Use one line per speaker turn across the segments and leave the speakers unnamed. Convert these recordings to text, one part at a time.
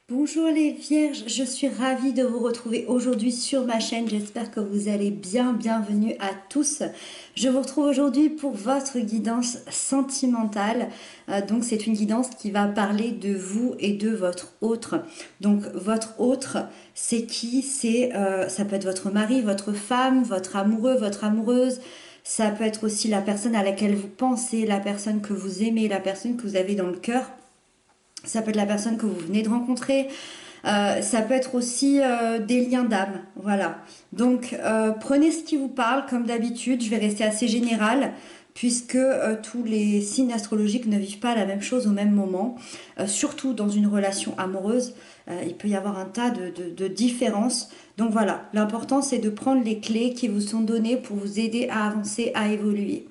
Bonjour les vierges, je suis ravie de vous retrouver aujourd'hui sur ma chaîne. J'espère que vous allez bien. Bienvenue à tous. Je vous retrouve aujourd'hui pour votre guidance sentimentale. Donc c'est une guidance qui va parler de vous et de votre autre. Donc votre autre, c'est qui? Ça peut être votre mari, votre femme, votre amoureux, votre amoureuse. Ça peut être aussi la personne à laquelle vous pensez, la personne que vous aimez, la personne que vous avez dans le cœur. Ça peut être la personne que vous venez de rencontrer. Ça peut être aussi des liens d'âme. Voilà. Donc, prenez ce qui vous parle, comme d'habitude. Je vais rester assez générale, puisque tous les signes astrologiques ne vivent pas la même chose au même moment. Surtout dans une relation amoureuse, il peut y avoir un tas de différences. Donc voilà, l'important c'est de prendre les clés qui vous sont données pour vous aider à avancer, à évoluer.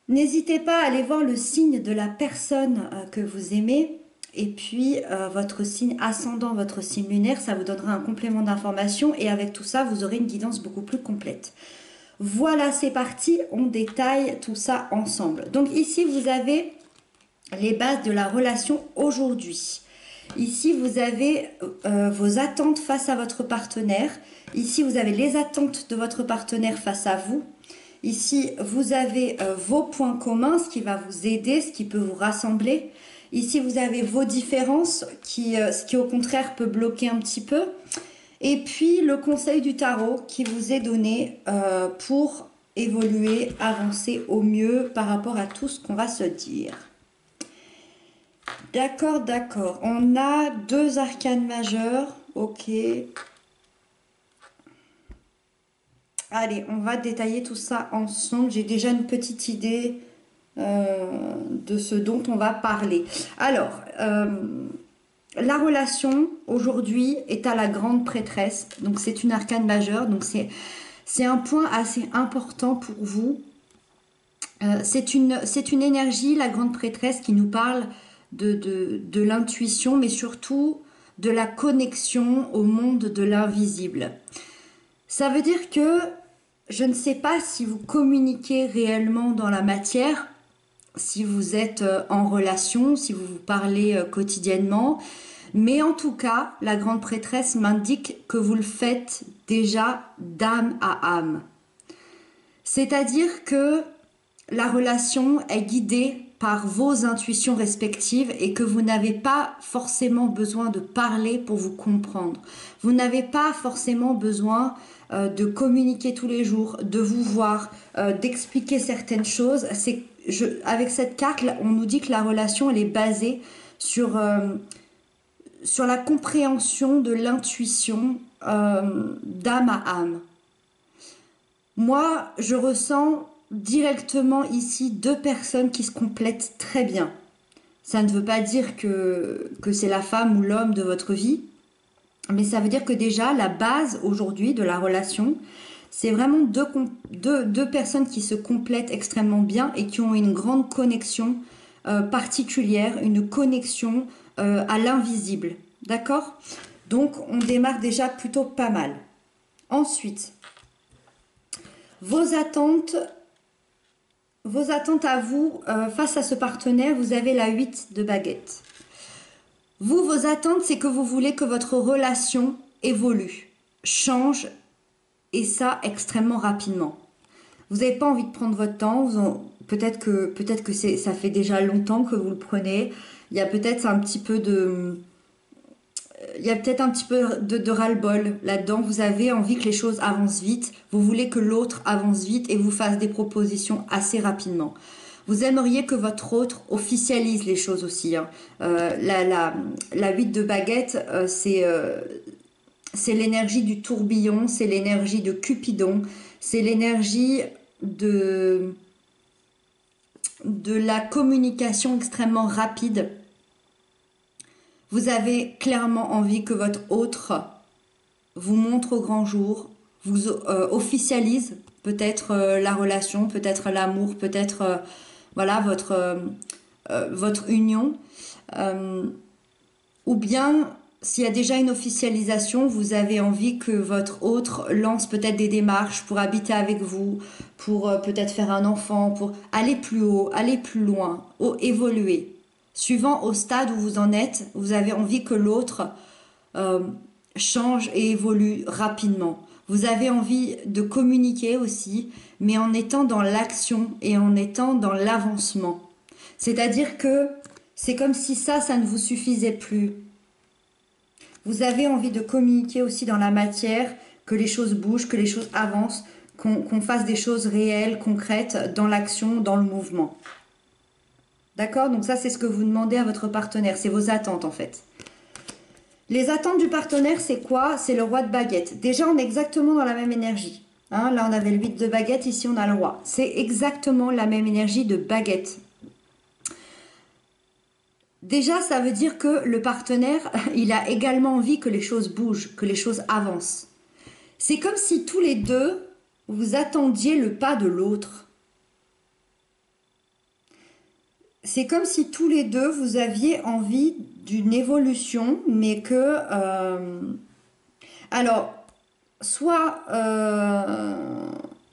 N'hésitez pas à aller voir le signe de la personne que vous aimez et puis votre signe ascendant, votre signe lunaire, ça vous donnera un complément d'information et avec tout ça, vous aurez une guidance beaucoup plus complète. Voilà, c'est parti, on détaille tout ça ensemble. Donc ici, vous avez les bases de la relation aujourd'hui. Ici, vous avez vos attentes face à votre partenaire. Ici, vous avez les attentes de votre partenaire face à vous. Ici, vous avez vos points communs, ce qui va vous aider, ce qui peut vous rassembler. Ici, vous avez vos différences, ce qui au contraire peut bloquer un petit peu. Et puis, le conseil du tarot qui vous est donné pour évoluer, avancer au mieux par rapport à tout ce qu'on va se dire. D'accord, d'accord. On a deux arcanes majeures. Ok. Allez, on va détailler tout ça ensemble. J'ai déjà une petite idée de ce dont on va parler. Alors, la relation aujourd'hui est à la grande prêtresse. Donc, c'est une arcane majeure. Donc, c'est un point assez important pour vous. C'est une énergie, la grande prêtresse, qui nous parle de l'intuition, mais surtout de la connexion au monde de l'invisible. Ça veut dire que je ne sais pas si vous communiquez réellement dans la matière, si vous êtes en relation, si vous vous parlez quotidiennement, mais en tout cas, la grande prêtresse m'indique que vous le faites déjà d'âme à âme. C'est-à-dire que la relation est guidée par vos intuitions respectives et que vous n'avez pas forcément besoin de parler pour vous comprendre. Vous n'avez pas forcément besoin de communiquer tous les jours, de vous voir, d'expliquer certaines choses. Avec cette carte, on nous dit que la relation elle est basée sur la compréhension de l'intuition d'âme à âme. Moi, je ressens directement ici deux personnes qui se complètent très bien. Ça ne veut pas dire que c'est la femme ou l'homme de votre vie, mais ça veut dire que déjà la base aujourd'hui de la relation, c'est vraiment deux personnes qui se complètent extrêmement bien et qui ont une grande connexion particulière, une connexion à l'invisible. D'accord? Donc on démarre déjà plutôt pas mal. Ensuite, vos attentes à vous face à ce partenaire, vous avez la 8 de baguette. Vous, vos attentes, c'est que vous voulez que votre relation évolue, change, et ça extrêmement rapidement. Vous n'avez pas envie de prendre votre temps, peut-être que ça fait déjà longtemps que vous le prenez. Il y a peut-être un petit peu de ras-le-bol là-dedans. Vous avez envie que les choses avancent vite. Vous voulez que l'autre avance vite et vous fasse des propositions assez rapidement. Vous aimeriez que votre autre officialise les choses aussi. Hein. La 8 de baguette, c'est l'énergie du tourbillon, c'est l'énergie de Cupidon, c'est l'énergie de la communication extrêmement rapide. Vous avez clairement envie que votre autre vous montre au grand jour, vous officialise peut-être la relation, peut-être l'amour, peut-être voilà votre union. Ou bien, s'il y a déjà une officialisation, vous avez envie que votre autre lance peut-être des démarches pour habiter avec vous, pour peut-être faire un enfant, pour aller plus haut, aller plus loin, évoluer. Suivant au stade où vous en êtes, vous avez envie que l'autre change et évolue rapidement. Vous avez envie de communiquer aussi, mais en étant dans l'action et en étant dans l'avancement. C'est-à-dire que c'est comme si ça ne vous suffisait plus. Vous avez envie de communiquer aussi dans la matière, que les choses bougent, que les choses avancent, qu'on fasse des choses réelles, concrètes, dans l'action, dans le mouvement. D'accord? Donc ça, c'est ce que vous demandez à votre partenaire. C'est vos attentes, en fait. Les attentes du partenaire, c'est quoi? C'est le roi de baguette. Déjà, on est exactement dans la même énergie. Hein, là, on avait le 8 de baguette, ici, on a le roi. C'est exactement la même énergie de baguette. Déjà, ça veut dire que le partenaire, il a également envie que les choses bougent, que les choses avancent. C'est comme si tous les deux, vous attendiez le pas de l'autre. C'est comme si tous les deux, vous aviez envie d'une évolution, mais que... alors, soit...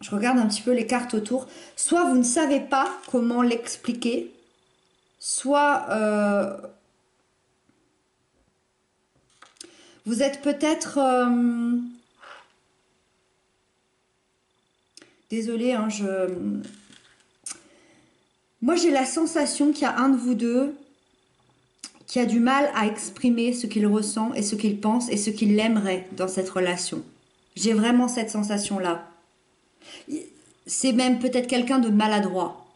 je regarde un petit peu les cartes autour. Soit vous ne savez pas comment l'expliquer, soit vous êtes peut-être... désolée, hein, moi j'ai la sensation qu'il y a un de vous deux qui a du mal à exprimer ce qu'il ressent et ce qu'il pense et ce qu'il aimerait dans cette relation. J'ai vraiment cette sensation-là. C'est même peut-être quelqu'un de maladroit.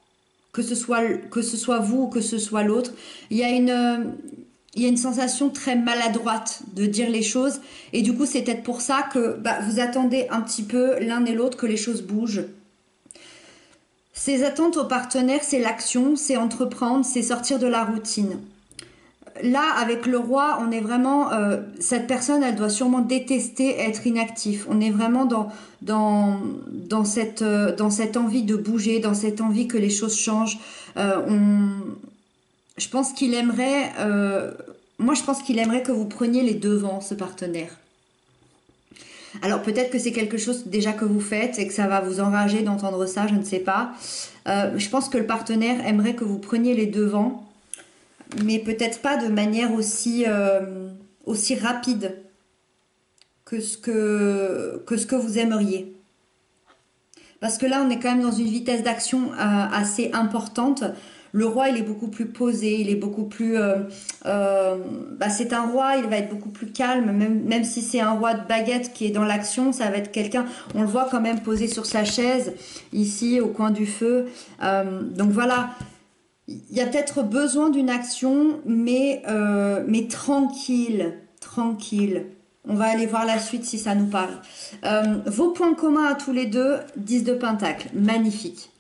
Que ce soit vous ou que ce soit l'autre. Il y a une sensation très maladroite de dire les choses. Et du coup, c'est peut-être pour ça que vous attendez un petit peu l'un et l'autre que les choses bougent. Ces attentes au partenaire, c'est l'action, c'est entreprendre, c'est sortir de la routine. Là, avec le roi, on est vraiment... cette personne, elle doit sûrement détester être inactif. On est vraiment dans cette envie de bouger, dans cette envie que les choses changent. Je pense qu'il aimerait... moi, je pense qu'il aimerait que vous preniez les devants, ce partenaire. Alors, peut-être que c'est quelque chose déjà que vous faites et que ça va vous enrager d'entendre ça, je ne sais pas. Je pense que le partenaire aimerait que vous preniez les devants, mais peut-être pas de manière aussi rapide que ce que vous aimeriez. Parce que là, on est quand même dans une vitesse d'action assez importante. Le roi, il est beaucoup plus posé, il est beaucoup plus... c'est un roi, il va être beaucoup plus calme, même si c'est un roi de baguette qui est dans l'action, ça va être quelqu'un... On le voit quand même posé sur sa chaise, ici, au coin du feu. Donc voilà... Il y a peut-être besoin d'une action, mais tranquille, tranquille. On va aller voir la suite si ça nous parle. Vos points communs à tous les deux, 10 de Pentacle, magnifique.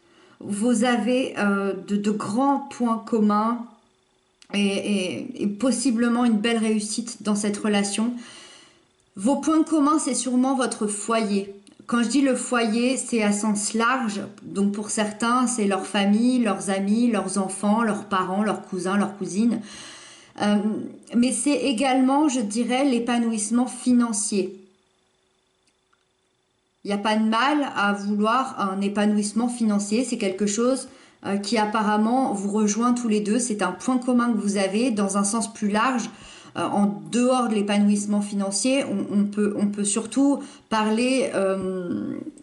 Vous avez de grands points communs et possiblement une belle réussite dans cette relation. Vos points communs, c'est sûrement votre foyer. Quand je dis le foyer, c'est à sens large. Donc pour certains, c'est leur famille, leurs amis, leurs enfants, leurs parents, leurs cousins, leurs cousines. Mais c'est également, je dirais, l'épanouissement financier. Il n'y a pas de mal à vouloir un épanouissement financier. C'est quelque chose qui apparemment vous rejoint tous les deux. C'est un point commun que vous avez dans un sens plus large. En dehors de l'épanouissement financier, on peut surtout parler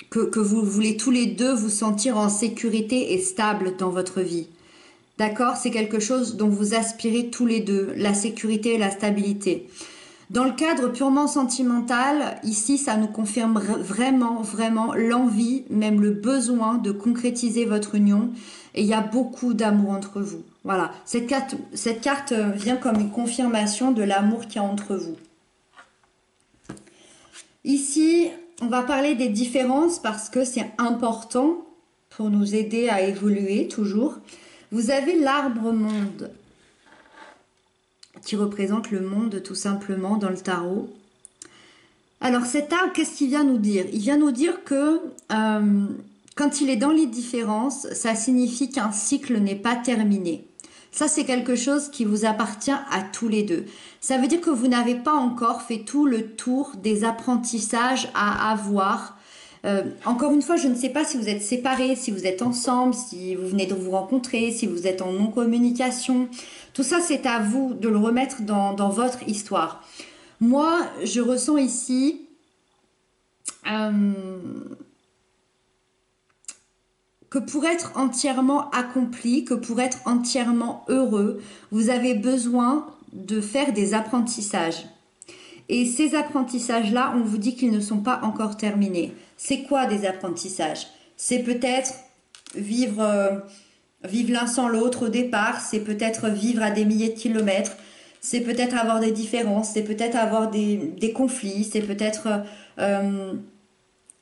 que vous voulez tous les deux vous sentir en sécurité et stable dans votre vie. D'accord? C'est quelque chose dont vous aspirez tous les deux, la sécurité et la stabilité. Dans le cadre purement sentimental, ici, ça nous confirme vraiment, vraiment l'envie, même le besoin de concrétiser votre union. Et il y a beaucoup d'amour entre vous. Voilà, cette carte vient comme une confirmation de l'amour qu'il y a entre vous. Ici, on va parler des différences parce que c'est important pour nous aider à évoluer toujours. Vous avez l'arbre monde qui représente le monde tout simplement dans le tarot. Alors cet arbre, qu'est-ce qu'il vient nous dire? Il vient nous dire que quand il est dans les différences, ça signifie qu'un cycle n'est pas terminé. Ça, c'est quelque chose qui vous appartient à tous les deux. Ça veut dire que vous n'avez pas encore fait tout le tour des apprentissages à avoir, Encore une fois, je ne sais pas si vous êtes séparés, si vous êtes ensemble, si vous venez de vous rencontrer, si vous êtes en non-communication. Tout ça, c'est à vous de le remettre dans votre histoire. Moi, je ressens ici que pour être entièrement accompli, que pour être entièrement heureux, vous avez besoin de faire des apprentissages. Et ces apprentissages-là, on vous dit qu'ils ne sont pas encore terminés. C'est quoi des apprentissages? C'est peut-être vivre, vivre l'un sans l'autre au départ, c'est peut-être vivre à des milliers de kilomètres, c'est peut-être avoir des différences, c'est peut-être avoir des conflits, c'est peut-être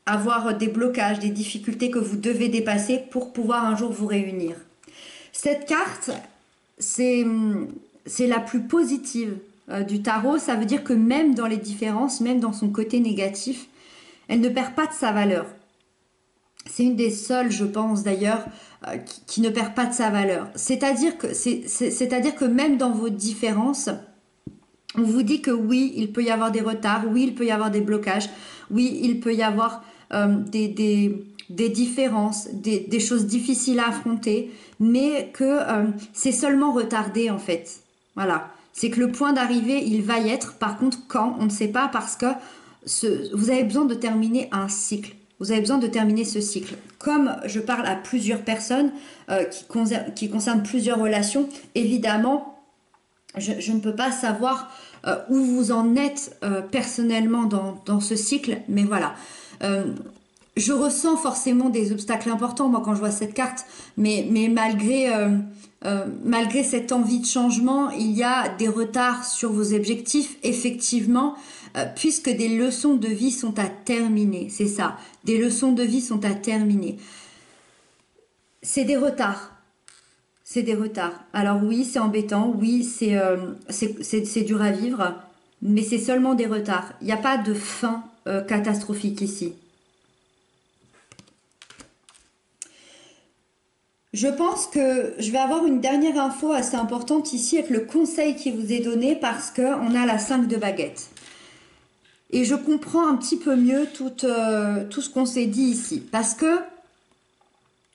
avoir des blocages, des difficultés que vous devez dépasser pour pouvoir un jour vous réunir. Cette carte, c'est la plus positive du tarot. Ça veut dire que même dans les différences, même dans son côté négatif, elle ne perd pas de sa valeur. C'est une des seules, je pense d'ailleurs, qui ne perd pas de sa valeur. C'est-à-dire que même dans vos différences, on vous dit que oui, il peut y avoir des retards, oui, il peut y avoir des blocages, oui, il peut y avoir des différences, des choses difficiles à affronter, mais que c'est seulement retardé en fait. Voilà. C'est que le point d'arrivée, il va y être. Par contre, quand, on ne sait pas parce que vous avez besoin de terminer un cycle. Vous avez besoin de terminer ce cycle. Comme je parle à plusieurs personnes qui concernent plusieurs relations, évidemment, je ne peux pas savoir où vous en êtes personnellement dans ce cycle, mais voilà. Je ressens forcément des obstacles importants, moi, quand je vois cette carte, mais malgré cette envie de changement, il y a des retards sur vos objectifs, effectivement, puisque des leçons de vie sont à terminer. C'est ça, des leçons de vie sont à terminer. C'est des retards. C'est des retards. Alors oui, c'est embêtant, oui, c'est dur à vivre, mais c'est seulement des retards. Il n'y a pas de fin catastrophique ici. Je pense que je vais avoir une dernière info assez importante ici avec le conseil qui vous est donné parce qu'on a la 5 de baguette. Et je comprends un petit peu mieux tout ce qu'on s'est dit ici. Parce que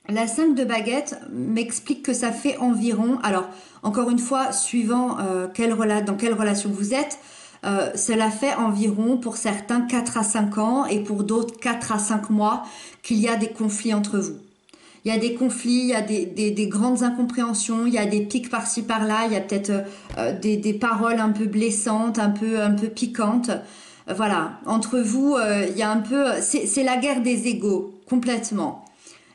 la 5 de baguette m'explique que ça fait environ, alors encore une fois, suivant dans quelle relation vous êtes, cela fait environ pour certains 4 à 5 ans et pour d'autres 4 à 5 mois qu'il y a des conflits entre vous. Il y a des conflits, il y a des grandes incompréhensions, il y a des pics par-ci par-là, il y a peut-être des paroles un peu blessantes, un peu piquantes. Voilà, entre vous, il y a un peu... C'est la guerre des égos, complètement.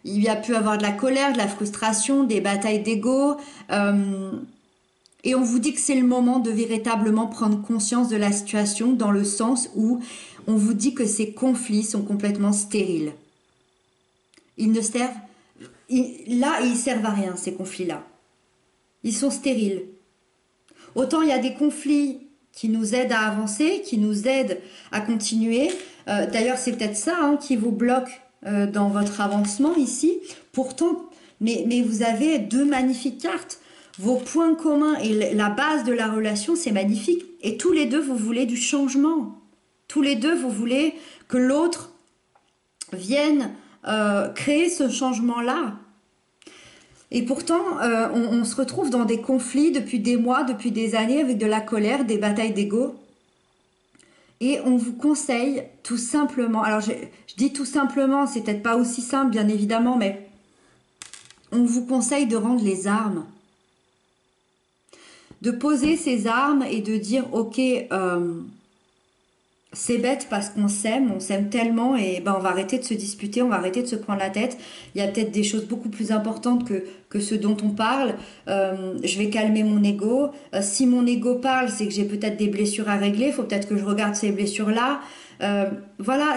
Il y a pu avoir de la colère, de la frustration, des batailles d'ego. Et on vous dit que c'est le moment de véritablement prendre conscience de la situation dans le sens où on vous dit que ces conflits sont complètement stériles. Ils ne servent... Là, ils servent à rien, ces conflits-là. Ils sont stériles. Autant il y a des conflits qui nous aident à avancer, qui nous aident à continuer. D'ailleurs, c'est peut-être ça qui vous bloque dans votre avancement ici. Pourtant, mais vous avez deux magnifiques cartes. Vos points communs et la base de la relation, c'est magnifique. Et tous les deux, vous voulez du changement. Tous les deux, vous voulez que l'autre vienne créer ce changement-là. Et pourtant, on se retrouve dans des conflits depuis des mois, depuis des années, avec de la colère, des batailles d'ego. Et on vous conseille tout simplement, alors je dis tout simplement, c'est peut-être pas aussi simple bien évidemment, mais on vous conseille de rendre les armes. De poser ces armes et de dire ok, c'est bête parce qu'on s'aime tellement et ben on va arrêter de se disputer, on va arrêter de se prendre la tête. Il y a peut-être des choses beaucoup plus importantes que ce dont on parle. Je vais calmer mon ego. Si mon ego parle, c'est que j'ai peut-être des blessures à régler. Il faut peut-être que je regarde ces blessures-là. Voilà,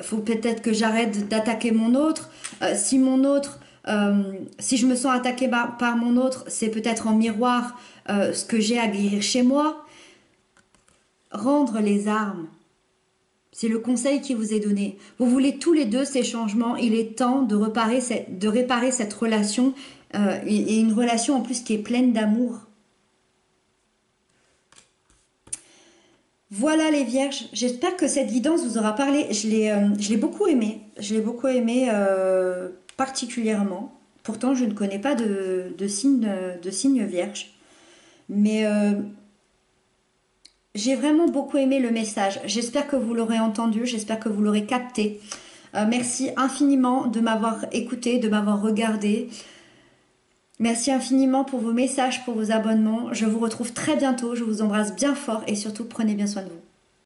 faut peut-être que j'arrête d'attaquer mon autre. Si je me sens attaquée par mon autre, c'est peut-être en miroir ce que j'ai à guérir chez moi. Rendre les armes. C'est le conseil qui vous est donné. Vous voulez tous les deux ces changements. Il est temps de réparer cette relation et une relation en plus qui est pleine d'amour. Voilà les vierges, j'espère que cette guidance vous aura parlé. Je l'ai beaucoup aimé, particulièrement. Pourtant, je ne connais pas de signe vierge. Mais j'ai vraiment beaucoup aimé le message. J'espère que vous l'aurez entendu, j'espère que vous l'aurez capté. Merci infiniment de m'avoir écouté, de m'avoir regardé. Merci infiniment pour vos messages, pour vos abonnements. Je vous retrouve très bientôt. Je vous embrasse bien fort et surtout prenez bien soin de vous.